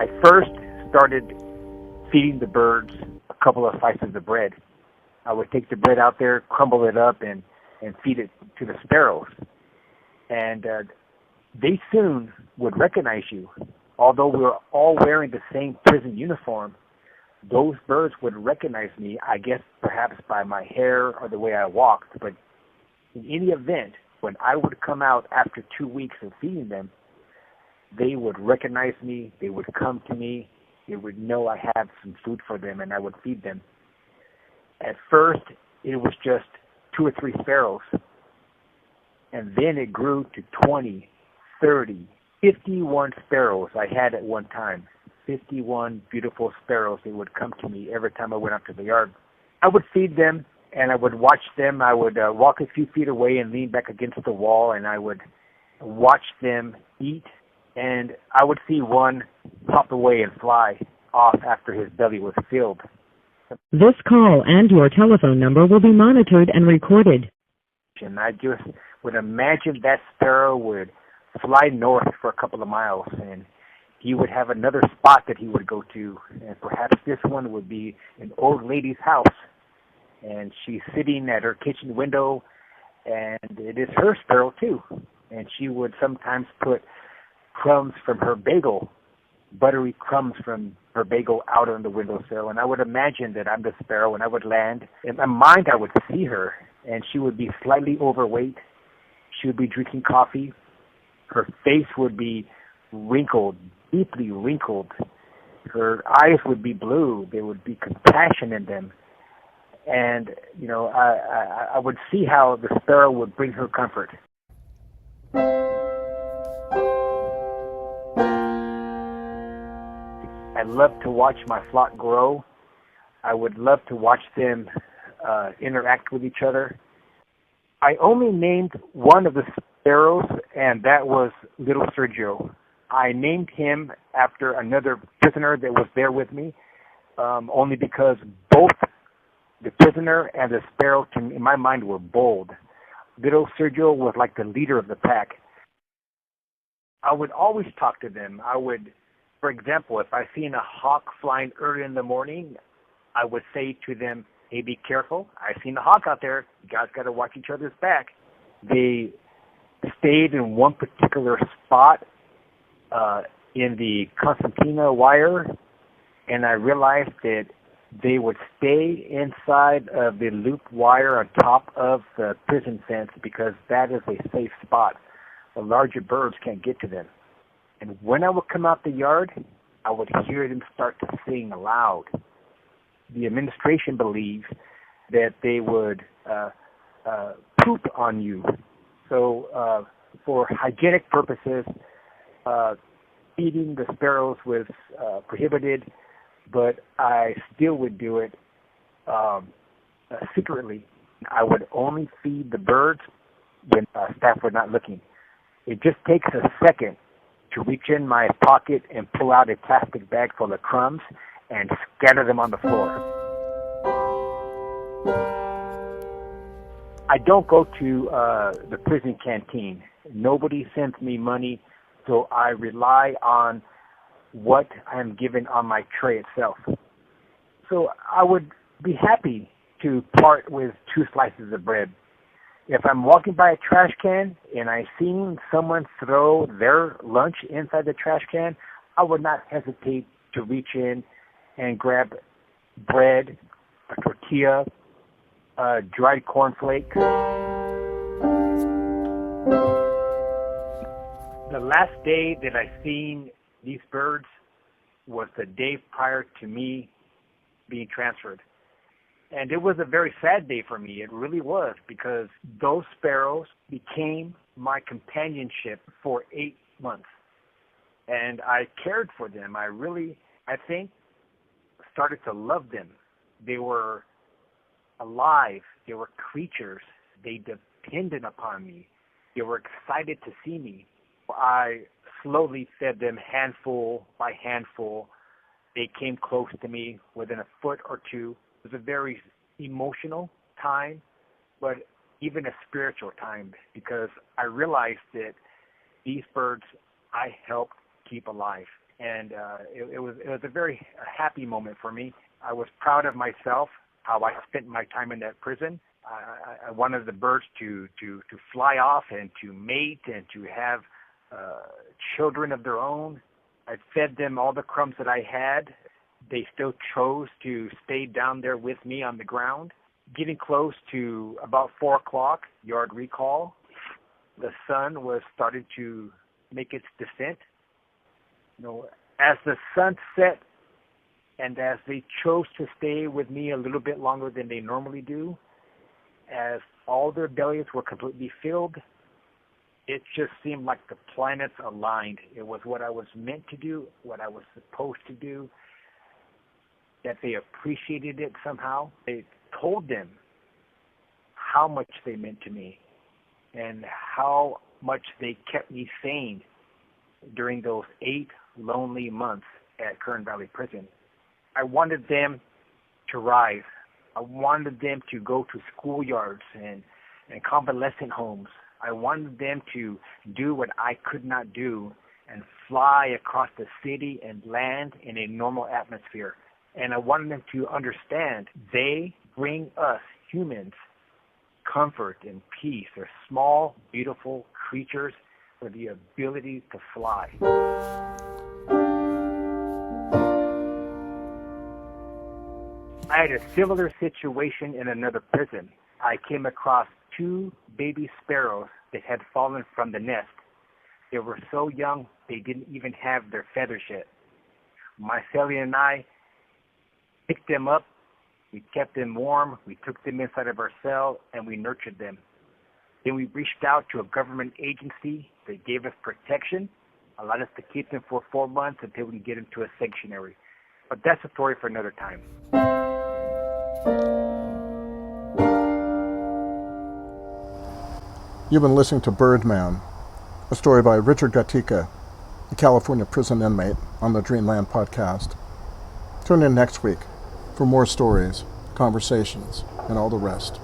I first started feeding the birds a couple of slices of bread. I would take the bread out there, crumble it up, and feed it to the sparrows. And they soon would recognize you. Although we were all wearing the same prison uniform, those birds would recognize me, I guess perhaps by my hair or the way I walked. But in any event, when I would come out after 2 weeks of feeding them, they would recognize me, they would come to me, they would know I had some food for them, and I would feed them. At first, it was just 2 or 3 sparrows, and then it grew to 20, 30, 51 sparrows I had at one time. 51 beautiful sparrows. They would come to me every time I went out to the yard. I would feed them, and I would watch them. I would walk a few feet away and lean back against the wall, and I would watch them eat, and I would see one pop away and fly off after his belly was filled. This call and your telephone number will be monitored and recorded. And I just would imagine that sparrow would fly north for a couple of miles, and he would have another spot that he would go to, and perhaps this one would be an old lady's house, and she's sitting at her kitchen window, and it is her sparrow too, and she would sometimes put crumbs from her bagel, buttery crumbs from her bagel out on the windowsill, and I would imagine that I'm the sparrow, and I would land. In my mind, I would see her, and she would be slightly overweight. She would be drinking coffee. Her face would be wrinkled, deeply wrinkled. Her eyes would be blue. There would be compassion in them. And, you know, I would see how the sparrow would bring her comfort. I love to watch my flock grow. I would love to watch them interact with each other. I only named one of the sparrows, and that was little Sergio. I named him after another prisoner that was there with me, only because both the prisoner and the sparrow, in my mind, were bold. Little Sergio was like the leader of the pack. I would always talk to them. I would, for example, if I seen a hawk flying early in the morning, I would say to them, "Hey, be careful. I seen a hawk out there. You guys got to watch each other's back." They stayed in one particular spot in the concertina wire, and I realized that they would stay inside of the loop wire on top of the prison fence because that is a safe spot. The larger birds can't get to them. And when I would come out the yard, I would hear them start to sing aloud. The administration believes that they would poop on you. So for hygienic purposes, feeding the sparrows was prohibited, but I still would do it secretly. I would only feed the birds when staff were not looking. It just takes a second to reach in my pocket and pull out a plastic bag full of crumbs and scatter them on the floor. I don't go to the prison canteen. Nobody sends me money, so I rely on what I'm given on my tray itself. So I would be happy to part with 2 slices of bread. If I'm walking by a trash can and I seen someone throw their lunch inside the trash can, I would not hesitate to reach in and grab bread, a tortilla, dried cornflake. The last day that I seen these birds was the day prior to me being transferred. And it was a very sad day for me. It really was, because those sparrows became my companionship for 8 months. And I cared for them. I think, started to love them. They were alive. They were creatures. They depended upon me. They were excited to see me. I slowly fed them handful by handful. They came close to me within a foot or two. It was a very emotional time, but even a spiritual time, because I realized that these birds I helped keep alive. And it was a very happy moment for me. I was proud of myself, how I spent my time in that prison. I wanted the birds to fly off and to mate and to have children of their own. I fed them all the crumbs that I had. They still chose to stay down there with me on the ground. Getting close to about 4 o'clock, yard recall, the sun was starting to make its descent. As the sun set and as they chose to stay with me a little bit longer than they normally do, as all their bellies were completely filled, it just seemed like the planets aligned. It was what I was meant to do, what I was supposed to do, that they appreciated it somehow. They told them how much they meant to me and how much they kept me sane during those 8 lonely months at Kern Valley Prison. I wanted them to rise. I wanted them to go to schoolyards and convalescent homes. I wanted them to do what I could not do and fly across the city and land in a normal atmosphere. And I wanted them to understand they bring us humans comfort and peace. They're small, beautiful creatures with the ability to fly. I had a similar situation in another prison. I came across 2 baby sparrows that had fallen from the nest. They were so young, they didn't even have their feathers yet. My cellie and I picked them up, we kept them warm, we took them inside of our cell, and we nurtured them. Then we reached out to a government agency that gave us protection, allowed us to keep them for 4 months until we could get them to a sanctuary. But that's a story for another time. You've been listening to Birdman, a story by Richard Gatica, a California prison inmate, on the Dreamland podcast. Tune in next week for more stories, conversations, and all the rest.